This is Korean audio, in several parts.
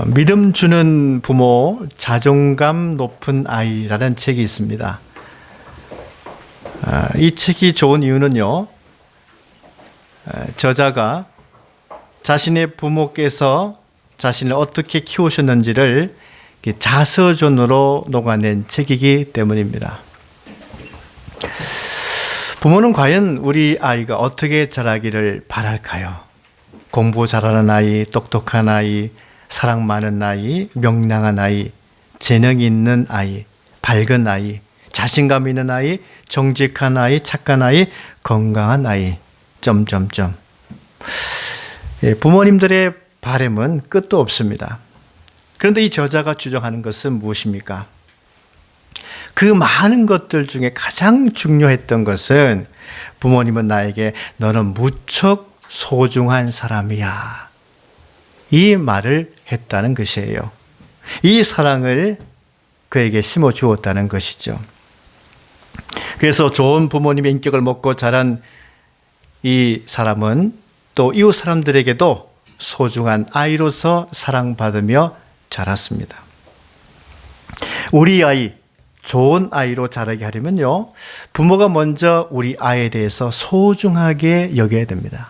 믿음 주는 부모, 자존감 높은 아이라는 책이 있습니다. 이 책이 좋은 이유는요, 저자가 자신의 부모께서 자신을 어떻게 키우셨는지를 자서전으로 녹아낸 책이기 때문입니다. 부모는 과연 우리 아이가 어떻게 자라기를 바랄까요? 공부 잘하는 아이, 똑똑한 아이, 사랑 많은 아이, 명랑한 아이, 재능 있는 아이, 밝은 아이, 자신감 있는 아이, 정직한 아이, 착한 아이, 건강한 아이, 점점점. 부모님들의 바람은 끝도 없습니다. 그런데 이 저자가 주장하는 것은 무엇입니까? 그 많은 것들 중에 가장 중요했던 것은 부모님은 나에게 너는 무척 소중한 사람이야, 이 말을 했다는 것이에요. 이 사랑을 그에게 심어 주었다는 것이죠. 그래서 좋은 부모님의 인격을 먹고 자란 이 사람은 또 이웃 사람들에게도 소중한 아이로서 사랑받으며 자랐습니다. 우리 아이, 좋은 아이로 자라게 하려면요, 부모가 먼저 우리 아이에 대해서 소중하게 여겨야 됩니다.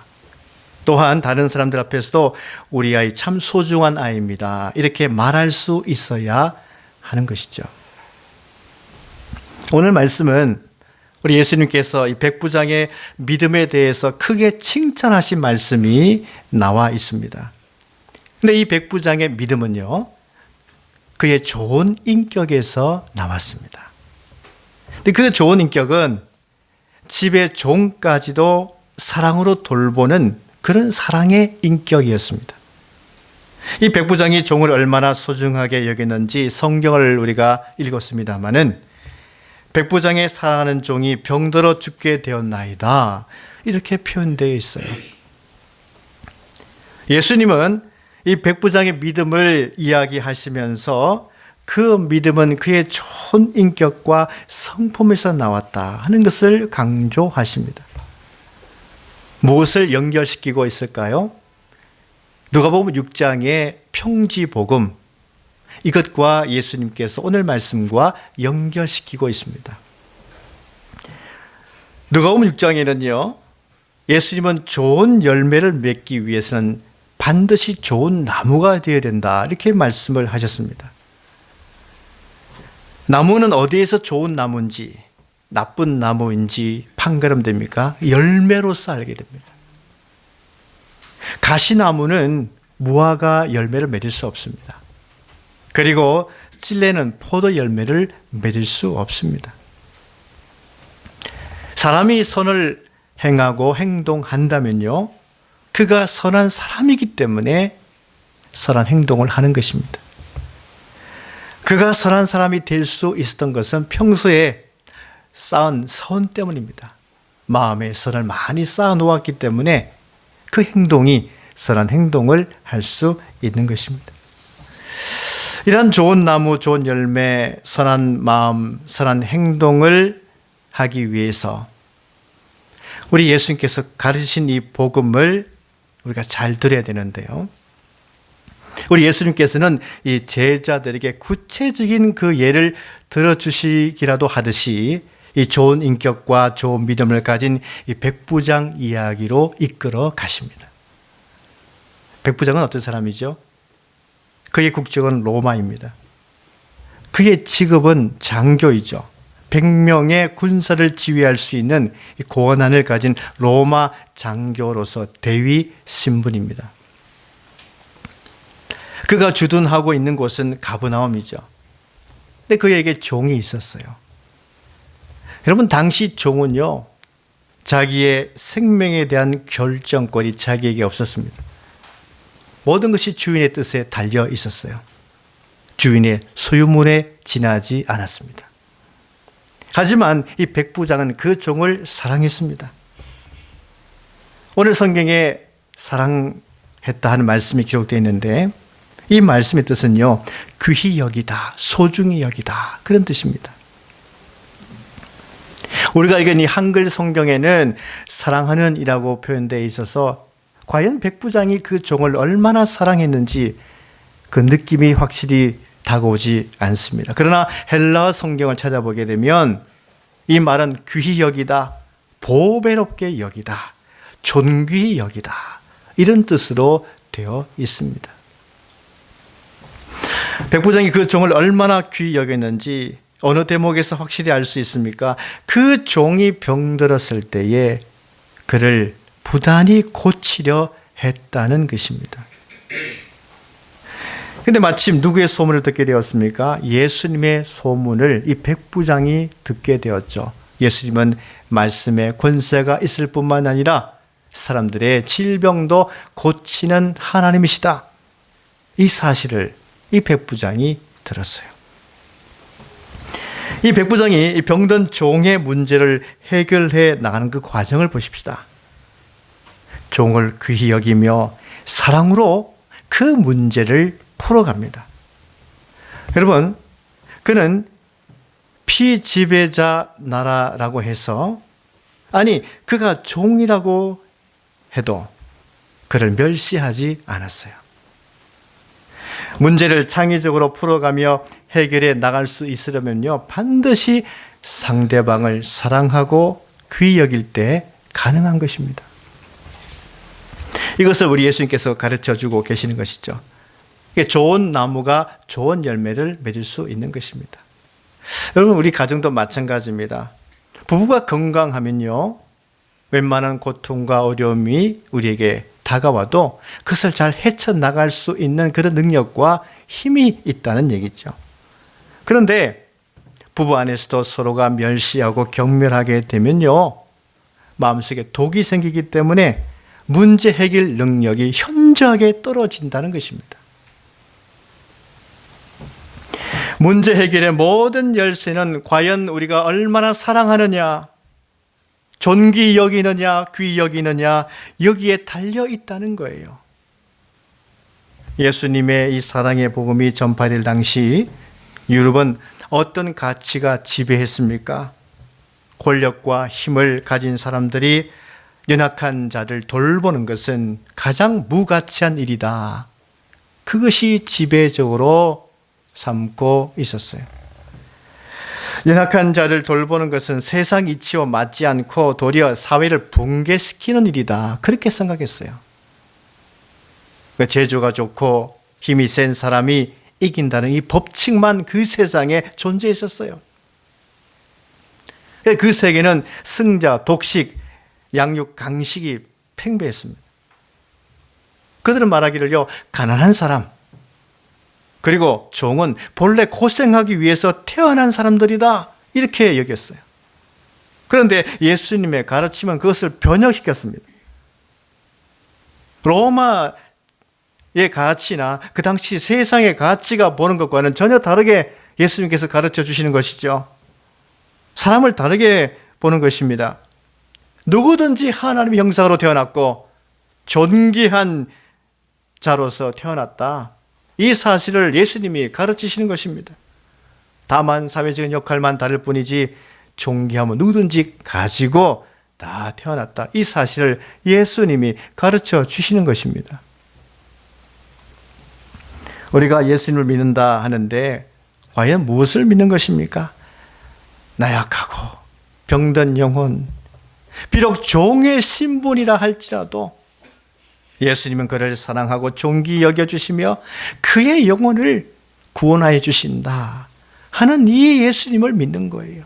또한 다른 사람들 앞에서도 우리 아이 참 소중한 아이입니다, 이렇게 말할 수 있어야 하는 것이죠. 오늘 말씀은 우리 예수님께서 이 백부장의 믿음에 대해서 크게 칭찬하신 말씀이 나와 있습니다. 근데 이 백부장의 믿음은요, 그의 좋은 인격에서 나왔습니다. 근데 그 좋은 인격은 집의 종까지도 사랑으로 돌보는 그런 사랑의 인격이었습니다. 이 백부장이 종을 얼마나 소중하게 여겼는지 성경을 우리가 읽었습니다마는 백부장의 사랑하는 종이 병들어 죽게 되었나이다, 이렇게 표현되어 있어요. 예수님은 이 백부장의 믿음을 이야기하시면서 그 믿음은 그의 좋은 인격과 성품에서 나왔다 하는 것을 강조하십니다. 무엇을 연결시키고 있을까요? 누가복음 6장의 평지복음, 이것과 예수님께서 오늘 말씀과 연결시키고 있습니다. 누가복음 6장에는요, 예수님은 좋은 열매를 맺기 위해서는 반드시 좋은 나무가 되어야 된다, 이렇게 말씀을 하셨습니다. 나무는 어디에서 좋은 나무인지, 나쁜 나무인지 판가름됩니까? 열매로서 알게 됩니다. 가시나무는 무화과 열매를 맺을 수 없습니다. 그리고 찔레는 포도 열매를 맺을 수 없습니다. 사람이 선을 행하고 행동한다면요, 그가 선한 사람이기 때문에 선한 행동을 하는 것입니다. 그가 선한 사람이 될 수 있었던 것은 평소에 쌓은 선 때문입니다. 마음에 선을 많이 쌓아 놓았기 때문에 그 행동이 선한 행동을 할 수 있는 것입니다. 이런 좋은 나무, 좋은 열매, 선한 마음, 선한 행동을 하기 위해서 우리 예수님께서 가르치신 이 복음을 우리가 잘 들어야 되는데요, 우리 예수님께서는 이 제자들에게 구체적인 그 예를 들어주시기라도 하듯이 이 좋은 인격과 좋은 믿음을 가진 이 백부장 이야기로 이끌어 가십니다. 백부장은 어떤 사람이죠? 그의 국적은 로마입니다. 그의 직업은 장교이죠. 100명의 군사를 지휘할 수 있는 권한을 가진 로마 장교로서 대위 신분입니다. 그가 주둔하고 있는 곳은 가버나움이죠. 근데 그에게 종이 있었어요. 여러분, 당시 종은요, 자기의 생명에 대한 결정권이 자기에게 없었습니다. 모든 것이 주인의 뜻에 달려 있었어요. 주인의 소유물에 지나지 않았습니다. 하지만 이 백부장은 그 종을 사랑했습니다. 오늘 성경에 사랑했다 하는 말씀이 기록되어 있는데, 이 말씀의 뜻은요, 귀히 여기다, 소중히 여기다, 그런 뜻입니다. 우리가 읽은 이 한글 성경에는 사랑하는 이라고 표현되어 있어서 과연 백부장이 그 종을 얼마나 사랑했는지 그 느낌이 확실히 다가오지 않습니다. 그러나 헬라어 성경을 찾아보게 되면 이 말은 귀히 여기다, 보배롭게 여기다, 존귀히 여기다, 이런 뜻으로 되어 있습니다. 백부장이 그 종을 얼마나 귀히 여겼는지 어느 대목에서 확실히 알 수 있습니까? 그 종이 병들었을 때에 그를 부단히 고치려 했다는 것입니다. 근데 마침 누구의 소문을 듣게 되었습니까? 예수님의 소문을 이 백부장이 듣게 되었죠. 예수님은 말씀에 권세가 있을 뿐만 아니라 사람들의 질병도 고치는 하나님이시다. 이 사실을 이 백부장이 들었어요. 이 백부장이 이 병든 종의 문제를 해결해 나가는 그 과정을 보십시다. 종을 귀히 여기며 사랑으로 그 문제를 풀어갑니다. 여러분, 그는 피지배자 나라라고 해서, 아니 그가 종이라고 해도 그를 멸시하지 않았어요. 문제를 창의적으로 풀어가며 해결해 나갈 수 있으려면요, 반드시 상대방을 사랑하고 귀히 여길 때 가능한 것입니다. 이것을 우리 예수님께서 가르쳐주고 계시는 것이죠. 좋은 나무가 좋은 열매를 맺을 수 있는 것입니다. 여러분, 우리 가정도 마찬가지입니다. 부부가 건강하면요, 웬만한 고통과 어려움이 우리에게 다가와도 그것을 잘 헤쳐나갈 수 있는 그런 능력과 힘이 있다는 얘기죠. 그런데 부부 안에서도 서로가 멸시하고 경멸하게 되면요, 마음속에 독이 생기기 때문에 문제 해결 능력이 현저하게 떨어진다는 것입니다. 문제 해결의 모든 열쇠는 과연 우리가 얼마나 사랑하느냐, 존귀 여기느냐, 귀 여기느냐, 여기에 달려 있다는 거예요. 예수님의 이 사랑의 복음이 전파될 당시 유럽은 어떤 가치가 지배했습니까? 권력과 힘을 가진 사람들이 연약한 자를 돌보는 것은 가장 무가치한 일이다. 그것이 지배적으로 삼고 있었어요. 연약한 자를 돌보는 것은 세상 이치와 맞지 않고 도리어 사회를 붕괴시키는 일이다. 그렇게 생각했어요. 재주가 좋고 힘이 센 사람이 이긴다는 이 법칙만 그 세상에 존재했었어요. 그 세계는 승자, 독식, 양육, 강식이 팽배했습니다. 그들은 말하기를요, 가난한 사람, 그리고 종은 본래 고생하기 위해서 태어난 사람들이다, 이렇게 여겼어요. 그런데 예수님의 가르침은 그것을 변형시켰습니다. 로마의 가치나 그 당시 세상의 가치가 보는 것과는 전혀 다르게 예수님께서 가르쳐 주시는 것이죠. 사람을 다르게 보는 것입니다. 누구든지 하나님의 형상으로 태어났고 존귀한 자로서 태어났다. 이 사실을 예수님이 가르치시는 것입니다. 다만 사회적인 역할만 다를 뿐이지 존귀함은 누구든지 가지고 다 태어났다. 이 사실을 예수님이 가르쳐 주시는 것입니다. 우리가 예수님을 믿는다 하는데 과연 무엇을 믿는 것입니까? 나약하고 병든 영혼, 비록 종의 신분이라 할지라도 예수님은 그를 사랑하고 존귀 여겨주시며 그의 영혼을 구원하여 주신다 하는 이 예수님을 믿는 거예요.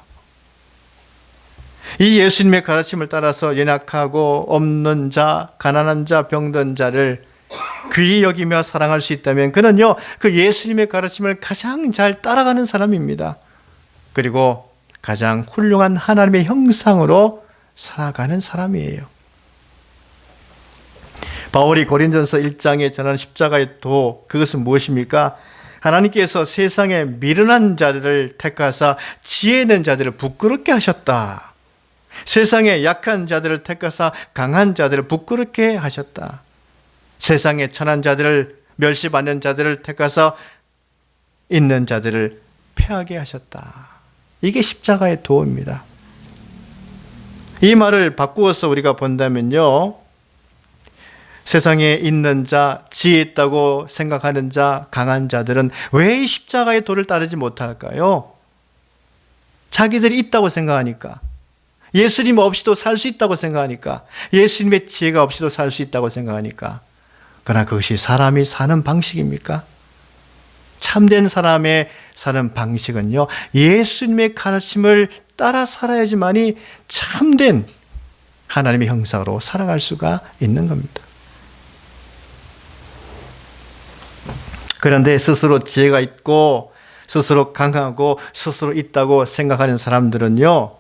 이 예수님의 가르침을 따라서 연약하고 없는 자, 가난한 자, 병든 자를 귀히 여기며 사랑할 수 있다면 그는요, 그 예수님의 가르침을 가장 잘 따라가는 사람입니다. 그리고 가장 훌륭한 하나님의 형상으로 살아가는 사람이에요. 바울이 고린전서 1장에 전하는 십자가의 도, 그것은 무엇입니까? 하나님께서 세상에 미련한 자들을 택하사 지혜 있는 자들을 부끄럽게 하셨다. 세상에 약한 자들을 택하사 강한 자들을 부끄럽게 하셨다. 세상에 천한 자들을, 멸시받는 자들을 택하사 있는 자들을 패하게 하셨다. 이게 십자가의 도입니다. 이 말을 바꾸어서 우리가 본다면요, 세상에 있는 자, 지혜 있다고 생각하는 자, 강한 자들은 왜 이 십자가의 도를 따르지 못할까요? 자기들이 있다고 생각하니까, 예수님 없이도 살 수 있다고 생각하니까, 예수님의 지혜가 없이도 살 수 있다고 생각하니까. 그러나 그것이 사람이 사는 방식입니까? 참된 사람의 사는 방식은요, 예수님의 가르침을 따라 살아야지만이 참된 하나님의 형상으로 살아갈 수가 있는 겁니다. 그런데 스스로 지혜가 있고 스스로 강하고 스스로 있다고 생각하는 사람들은요,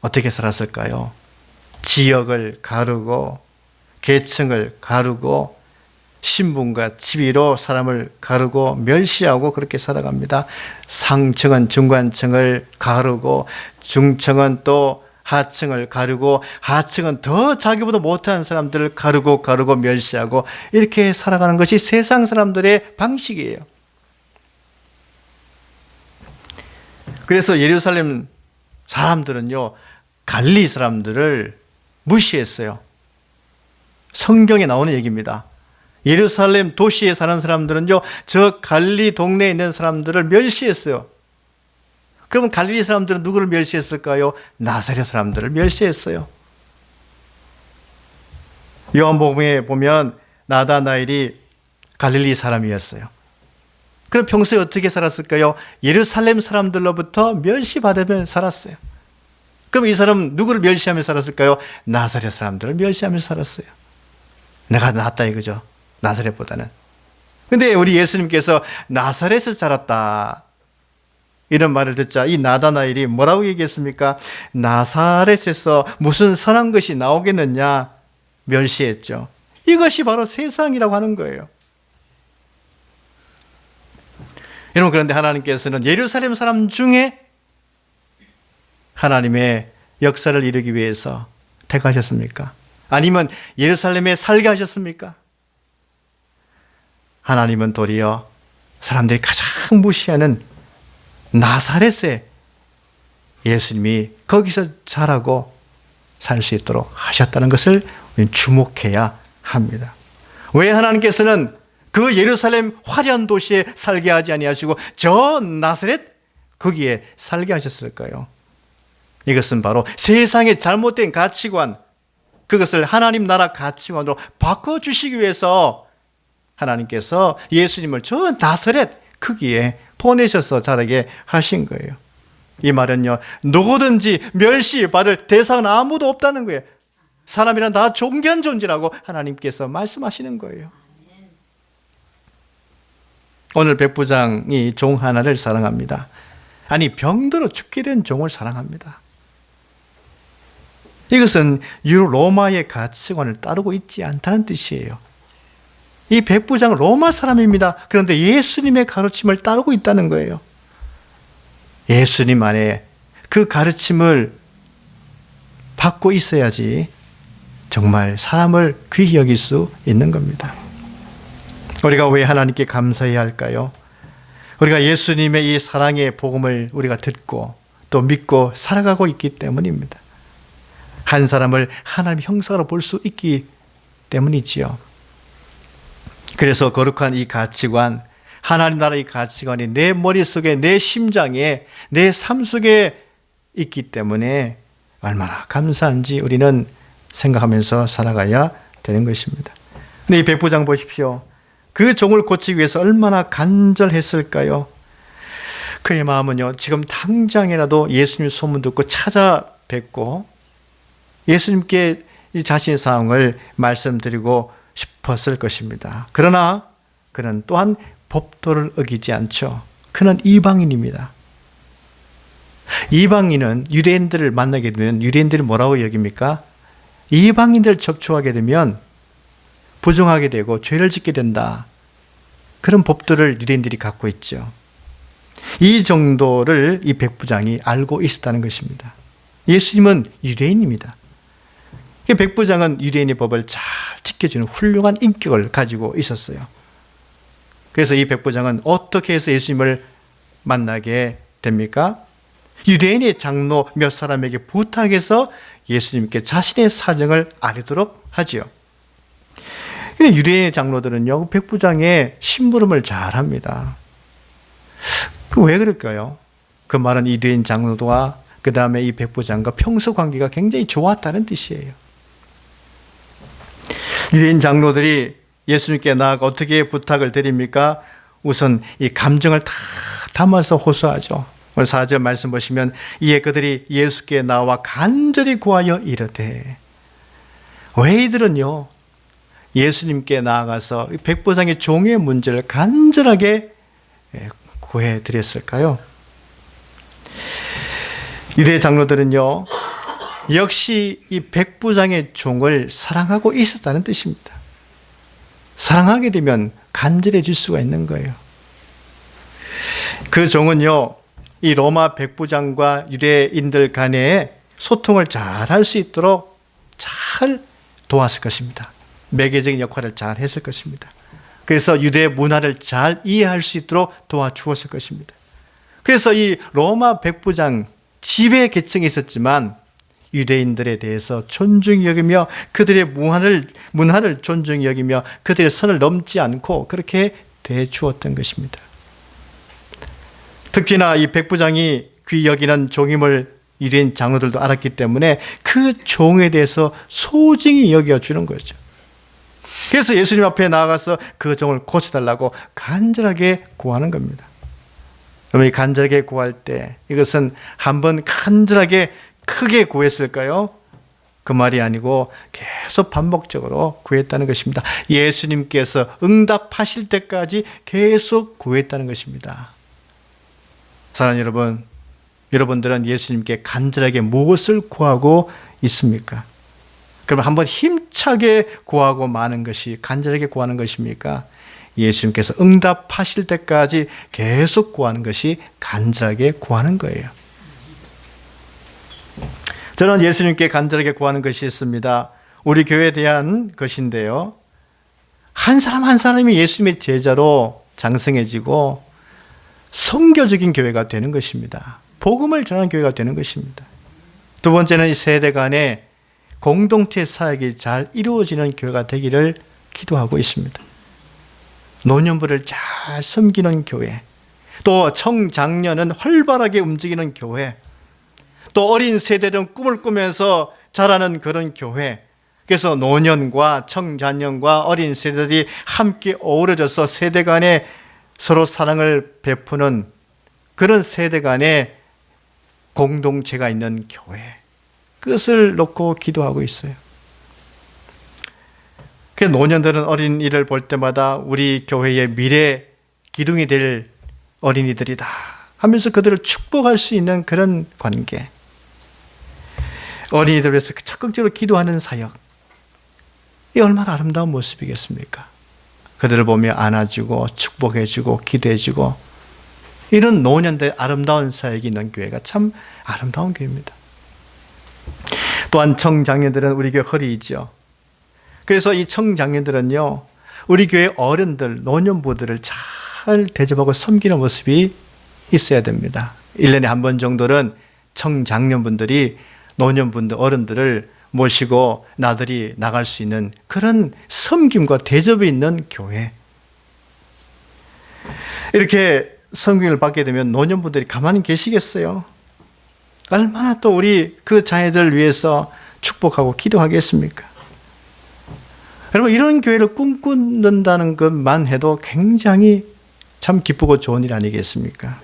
어떻게 살았을까요? 지역을 가르고 계층을 가르고 신분과 지위로 사람을 가르고 멸시하고 그렇게 살아갑니다. 상층은 중간층을 가르고 중층은 또 하층을 가르고 하층은 더 자기보다 못한 사람들을 가르고 멸시하고 이렇게 살아가는 것이 세상 사람들의 방식이에요. 그래서 예루살렘 사람들은요, 갈릴리 사람들을 무시했어요. 성경에 나오는 얘기입니다. 예루살렘 도시에 사는 사람들은요, 저 갈릴리 동네에 있는 사람들을 멸시했어요. 그러면 갈릴리 사람들은 누구를 멸시했을까요? 나사렛 사람들을 멸시했어요. 요한복음에 보면 나다나엘이 갈릴리 사람이었어요. 그럼 평소에 어떻게 살았을까요? 예루살렘 사람들로부터 멸시받으며 살았어요. 그럼 이 사람은 누구를 멸시하며 살았을까요? 나사렛 사람들을 멸시하며 살았어요. 내가 낫다 이거죠, 나사렛보다는. 근데 우리 예수님께서 나사렛에서 자랐다 이런 말을 듣자 이 나다나엘이 뭐라고 얘기했습니까? 나사렛에서 무슨 선한 것이 나오겠느냐 멸시했죠. 이것이 바로 세상이라고 하는 거예요. 여러분, 그런데 하나님께서는 예루살렘 사람 중에 하나님의 역사를 이루기 위해서 택하셨습니까? 아니면 예루살렘에 살게 하셨습니까? 하나님은 도리어 사람들이 가장 무시하는 나사렛에 예수님이 거기서 자라고 살 수 있도록 하셨다는 것을 우리는 주목해야 합니다. 왜 하나님께서는 그 예루살렘 화려한 도시에 살게 하지 아니하시고 저 나사렛 거기에 살게 하셨을까요? 이것은 바로 세상의 잘못된 가치관, 그것을 하나님 나라 가치관으로 바꿔주시기 위해서 하나님께서 예수님을 저 나사렛 거기에 보내셔서 자라게 하신 거예요. 이 말은요, 누구든지 멸시받을 대상은 아무도 없다는 거예요. 사람이란 다 존귀한 존재라고 하나님께서 말씀하시는 거예요. 오늘 백부장이 종 하나를 사랑합니다. 아니, 병들어 죽게 된 종을 사랑합니다. 이것은 로마의 가치관을 따르고 있지 않다는 뜻이에요. 이 백부장은 로마 사람입니다. 그런데 예수님의 가르침을 따르고 있다는 거예요. 예수님 안에 그 가르침을 받고 있어야지 정말 사람을 귀히 여길 수 있는 겁니다. 우리가 왜 하나님께 감사해야 할까요? 우리가 예수님의 이 사랑의 복음을 우리가 듣고 또 믿고 살아가고 있기 때문입니다. 한 사람을 하나님의 형상으로 볼 수 있기 때문이지요. 그래서 거룩한 이 가치관, 하나님 나라의 가치관이 내 머릿속에, 내 심장에, 내 삶 속에 있기 때문에 얼마나 감사한지 우리는 생각하면서 살아가야 되는 것입니다. 근데 이 백부장 보십시오. 그 종을 고치기 위해서 얼마나 간절했을까요? 그의 마음은요, 지금 당장이라도 예수님 소문 듣고 찾아뵙고 예수님께 이 자신의 상황을 말씀드리고 싶었을 것입니다. 그러나 그는 또한 법도를 어기지 않죠. 그는 이방인입니다. 이방인은 유대인들을 만나게 되면 유대인들이 뭐라고 여깁니까? 이방인들 접촉하게 되면 부정하게 되고 죄를 짓게 된다. 그런 법도를 유대인들이 갖고 있죠. 이 정도를 이 백부장이 알고 있었다는 것입니다. 예수님은 유대인입니다. 백부장은 유대인의 법을 잘 지켜주는 훌륭한 인격을 가지고 있었어요. 그래서 이 백부장은 어떻게 해서 예수님을 만나게 됩니까? 유대인의 장로 몇 사람에게 부탁해서 예수님께 자신의 사정을 아뢰도록 하지요. 근데 유대인 장로들은요, 백부장의 심부름을 잘 합니다. 왜 그럴까요? 그 말은 유대인 장로와 그 다음에 이 백부장과 평소 관계가 굉장히 좋았다는 뜻이에요. 유대인 장로들이 예수님께 나아가 어떻게 부탁을 드립니까? 우선 이 감정을 다 담아서 호소하죠. 오늘 4절 말씀 보시면 이에 그들이 예수께 나와 간절히 구하여 이르되, 왜 이들은요 예수님께 나아가서 백부장의 종의 문제를 간절하게 구해 드렸을까요? 유대 장로들은요 역시 이 백부장의 종을 사랑하고 있었다는 뜻입니다. 사랑하게 되면 간절해질 수가 있는 거예요. 그 종은요 이 로마 백부장과 유대인들 간에 소통을 잘 할 수 있도록 잘 도왔을 것입니다. 매개적인 역할을 잘 했을 것입니다. 그래서 유대 문화를 잘 이해할 수 있도록 도와주었을 것입니다. 그래서 이 로마 백부장 지배 계층이 있었지만 유대인들에 대해서 존중히 여기며 그들의 문화를 존중히 여기며 그들의 선을 넘지 않고 그렇게 대해주었던 것입니다. 특히나 이 백부장이 귀히 여기는 종임을 유대인 장로들도 알았기 때문에 그 종에 대해서 소중히 여겨주는 거죠. 그래서 예수님 앞에 나아가서 그 종을 고쳐달라고 간절하게 구하는 겁니다. 그러면 이 간절하게 구할 때 이것은 한번 간절하게 크게 구했을까요? 그 말이 아니고 계속 반복적으로 구했다는 것입니다. 예수님께서 응답하실 때까지 계속 구했다는 것입니다. 사랑하는 여러분, 여러분들은 예수님께 간절하게 무엇을 구하고 있습니까? 그럼 한번 힘차게 구하고 마는 것이 간절하게 구하는 것입니까? 예수님께서 응답하실 때까지 계속 구하는 것이 간절하게 구하는 거예요. 저는 예수님께 간절하게 구하는 것이 있습니다. 우리 교회에 대한 것인데요. 한 사람 한 사람이 예수님의 제자로 장성해지고 선교적인 교회가 되는 것입니다. 복음을 전하는 교회가 되는 것입니다. 두 번째는 이 세대 간의 공동체 사역이 잘 이루어지는 교회가 되기를 기도하고 있습니다. 노년부를 잘 섬기는 교회, 또 청장년은 활발하게 움직이는 교회, 또 어린 세대들은 꿈을 꾸면서 자라는 그런 교회. 그래서 노년과 청장년과 어린 세대들이 함께 어우러져서 세대 간에 서로 사랑을 베푸는 그런 세대 간에 공동체가 있는 교회, 그것을 놓고 기도하고 있어요. 그래서 노년들은 어린이를 볼 때마다 우리 교회의 미래 기둥이 될 어린이들이다 하면서 그들을 축복할 수 있는 그런 관계, 어린이들을 위해서 적극적으로 기도하는 사역, 이 얼마나 아름다운 모습이겠습니까? 그들을 보며 안아주고 축복해주고 기도해주고, 이런 노년들의 아름다운 사역이 있는 교회가 참 아름다운 교회입니다. 또한 청장년들은 우리 교회 허리이죠. 그래서 이 청장년들은요, 우리 교회 어른들, 노년부들을 잘 대접하고 섬기는 모습이 있어야 됩니다. 1년에 한 번 정도는 청장년분들이 노년분들, 어른들을 모시고 나들이 나갈 수 있는 그런 섬김과 대접이 있는 교회. 이렇게 섬김을 받게 되면 노년분들이 가만히 계시겠어요? 얼마나 또 우리 그 자녀들을 위해서 축복하고 기도하겠습니까? 여러분, 이런 교회를 꿈꾼다는 것만 해도 굉장히 참 기쁘고 좋은 일 아니겠습니까?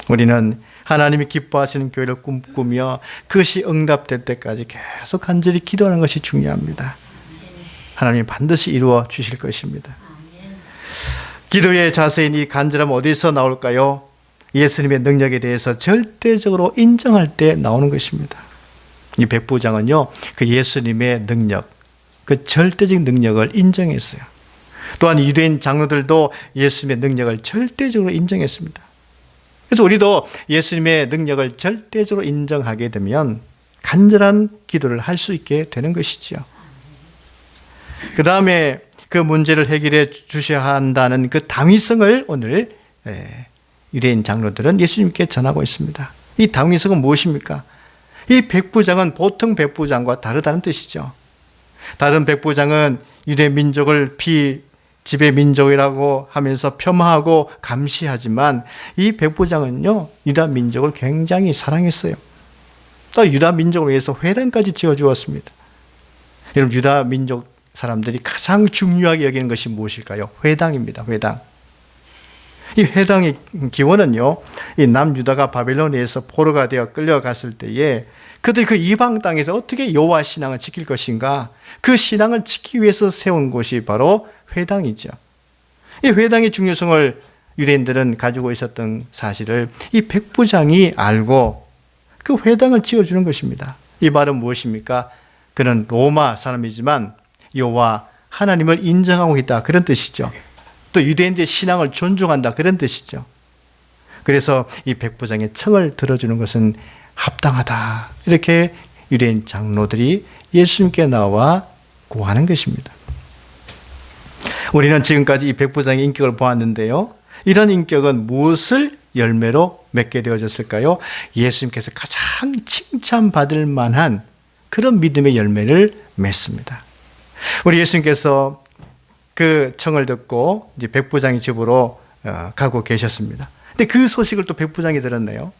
우리는 하나님이 기뻐하시는 교회를 꿈꾸며 그것이 응답될 때까지 계속 간절히 기도하는 것이 중요합니다. 하나님이 반드시 이루어 주실 것입니다. 기도의 자세인 이 간절함은 어디서 나올까요? 예수님의 능력에 대해서 절대적으로 인정할 때 나오는 것입니다. 이 백부장은요, 그 예수님의 능력, 그 절대적인 능력을 인정했어요. 또한 유대인 장로들도 예수님의 능력을 절대적으로 인정했습니다. 그래서 우리도 예수님의 능력을 절대적으로 인정하게 되면 간절한 기도를 할 수 있게 되는 것이지요. 그 다음에 그 문제를 해결해 주셔야 한다는 그 당위성을 오늘 유대인 장로들은 예수님께 전하고 있습니다. 이 당위성은 무엇입니까? 이 백부장은 보통 백부장과 다르다는 뜻이죠. 다른 백부장은 유대 민족을 지배 민족이라고 하면서 폄하하고 감시하지만 이 백부장은요, 유다 민족을 굉장히 사랑했어요. 또 유다 민족을 위해서 회당까지 지어주었습니다. 여러분, 유다 민족 사람들이 가장 중요하게 여기는 것이 무엇일까요? 회당입니다. 회당. 이 회당의 기원은요, 이 남유다가 바벨론에서 포로가 되어 끌려갔을 때에 그들이 그 이방 땅에서 어떻게 여호와 신앙을 지킬 것인가, 그 신앙을 지키기 위해서 세운 곳이 바로 회당이죠. 이 회당의 중요성을 유대인들은 가지고 있었던 사실을 이 백부장이 알고 그 회당을 지어주는 것입니다. 이 말은 무엇입니까? 그는 로마 사람이지만 여호와 하나님을 인정하고 있다, 그런 뜻이죠. 또 유대인들의 신앙을 존중한다, 그런 뜻이죠. 그래서 이 백부장의 청을 들어주는 것은 합당하다, 이렇게 유대인 장로들이 예수님께 나와 구하는 것입니다. 우리는 지금까지 이 백부장의 인격을 보았는데요, 이런 인격은 무엇을 열매로 맺게 되어졌을까요? 예수님께서 가장 칭찬받을 만한 그런 믿음의 열매를 맺습니다. 우리 예수님께서 그 청을 듣고 이제 백부장의 집으로 가고 계셨습니다. 근데 그 소식을 또 백부장이 들었네요.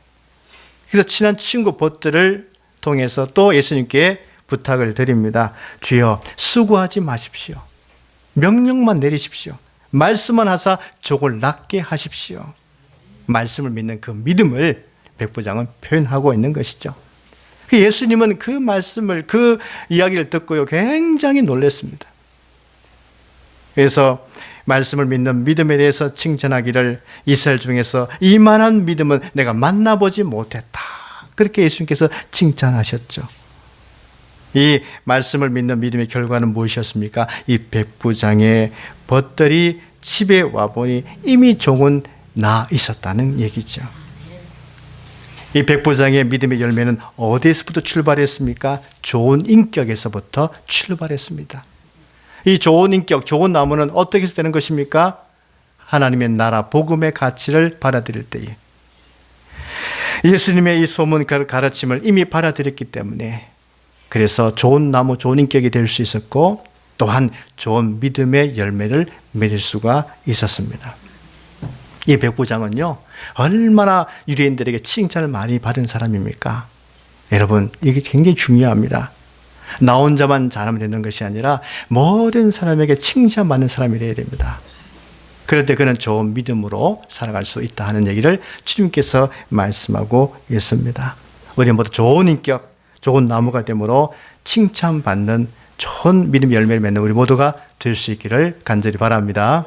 그래서 친한 친구 봇들을 통해서 또 예수님께 부탁을 드립니다. 주여, 수고하지 마십시오. 명령만 내리십시오. 말씀만 하사 족을 낫게 하십시오. 말씀을 믿는 그 믿음을 백부장은 표현하고 있는 것이죠. 예수님은 그 말씀을, 그 이야기를 듣고요, 굉장히 놀랐습니다. 그래서 말씀을 믿는 믿음에 대해서 칭찬하기를, 이스라엘 중에서 이만한 믿음은 내가 만나보지 못했다, 그렇게 예수님께서 칭찬하셨죠. 이 말씀을 믿는 믿음의 결과는 무엇이었습니까? 이 백부장의 벗들이 집에 와보니 이미 종은 나 있었다는 얘기죠. 이 백부장의 믿음의 열매는 어디에서부터 출발했습니까? 좋은 인격에서부터 출발했습니다. 이 좋은 인격, 좋은 나무는 어떻게 해서 되는 것입니까? 하나님의 나라, 복음의 가치를 받아들일 때에. 예수님의 이 소문 가르침을 이미 받아들였기 때문에, 그래서 좋은 나무, 좋은 인격이 될 수 있었고, 또한 좋은 믿음의 열매를 맺을 수가 있었습니다. 이 백부장은요, 얼마나 유대인들에게 칭찬을 많이 받은 사람입니까? 여러분, 이게 굉장히 중요합니다. 나 혼자만 잘하면 되는 것이 아니라 모든 사람에게 칭찬받는 사람이 되어야 됩니다. 그럴 때 그는 좋은 믿음으로 살아갈 수 있다 하는 얘기를 주님께서 말씀하고 있습니다. 우리 모두 좋은 인격, 좋은 나무가 되므로 칭찬받는 좋은 믿음 열매를 맺는 우리 모두가 될 수 있기를 간절히 바랍니다.